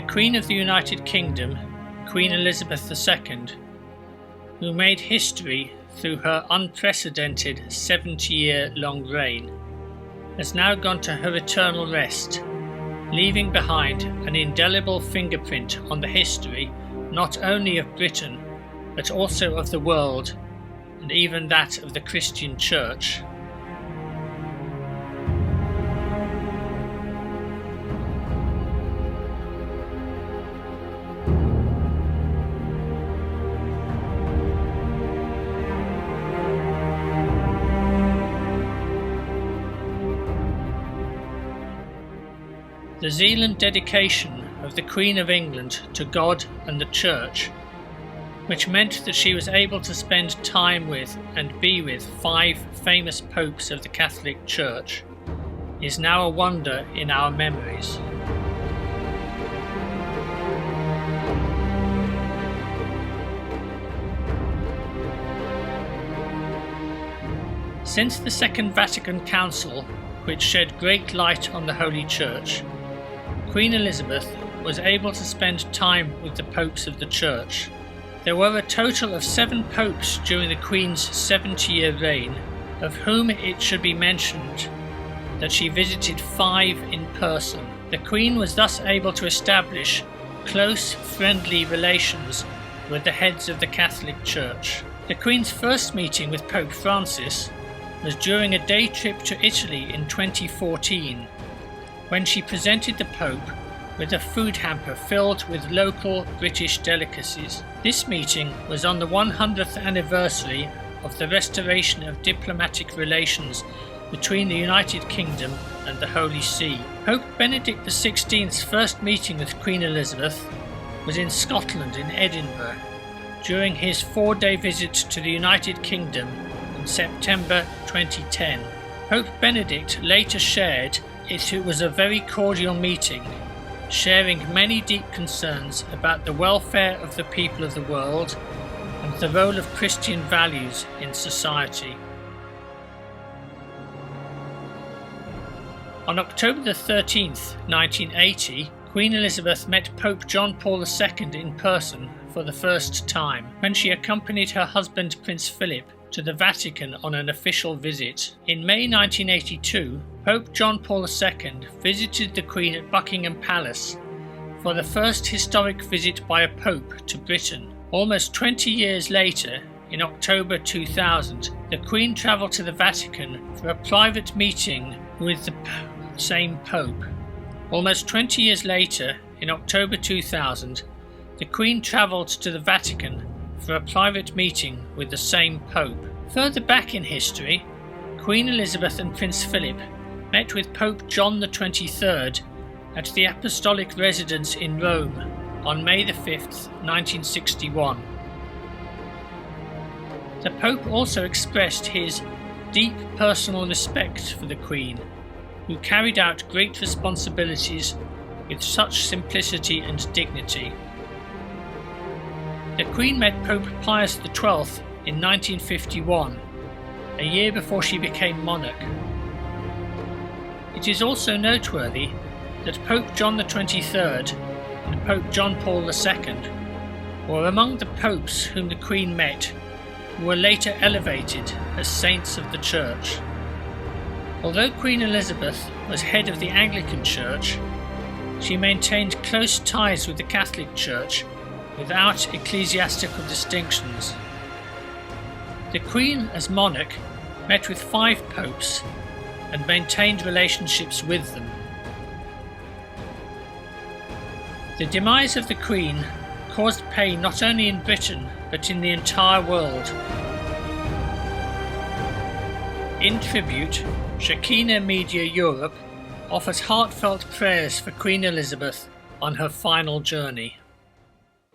Queen of the United Kingdom, Queen Elizabeth II, who made history through her unprecedented 70-year-long reign, has now gone to her eternal rest, leaving behind an indelible fingerprint on the history not only of Britain, but also of the world, and even that of the Christian Church. The zeal and dedication of the Queen of England to God and the Church, which meant that she was able to spend time with and be with 5 famous popes of the Catholic Church, is now a wonder in our memories. Since the Second Vatican Council, which shed great light on the Holy Church, Queen Elizabeth was able to spend time with the popes of the Church. There were a total of 7 popes during the Queen's 70-year reign, of whom it should be mentioned that she visited 5 in person. The Queen was thus able to establish close, friendly relations with the heads of the Catholic Church. The Queen's first meeting with Pope Francis was during a day trip to Italy in 2014, when she presented the Pope with a food hamper filled with local British delicacies. This meeting was on the 100th anniversary of the restoration of diplomatic relations between the United Kingdom and the Holy See. Pope Benedict XVI's first meeting with Queen Elizabeth was in Scotland in Edinburgh, during his 4-day visit to the United Kingdom in September 2010. Pope Benedict later shared it was a very cordial meeting, sharing many deep concerns about the welfare of the people of the world and the role of Christian values in society. On October 13, 1980, Queen Elizabeth met Pope John Paul II in person for the first time, when she accompanied her husband Prince Philip to the Vatican on an official visit. In May 1982, Pope John Paul II visited the Queen at Buckingham Palace for the first historic visit by a pope to Britain. Almost 20 years later, in October 2000, the Queen travelled to the Vatican for a private meeting with the same pope. Almost 20 years later, in October 2000, the Queen travelled to the Vatican for a private meeting with the same pope. Further back in history, Queen Elizabeth and Prince Philip met with Pope John XXIII at the Apostolic Residence in Rome on May 5, 1961. The Pope also expressed his deep personal respect for the Queen, who carried out great responsibilities with such simplicity and dignity. The Queen met Pope Pius XII in 1951, a year before she became monarch. It is also noteworthy that Pope John XXIII and Pope John Paul II were among the popes whom the Queen met, who were later elevated as saints of the Church. Although Queen Elizabeth was head of the Anglican Church, she maintained close ties with the Catholic Church without ecclesiastical distinctions. The Queen, as monarch, met with 5 popes and maintained relationships with them. The demise of the Queen caused pain not only in Britain but in the entire world. In tribute, Shekinah Media Europe offers heartfelt prayers for Queen Elizabeth on her final journey.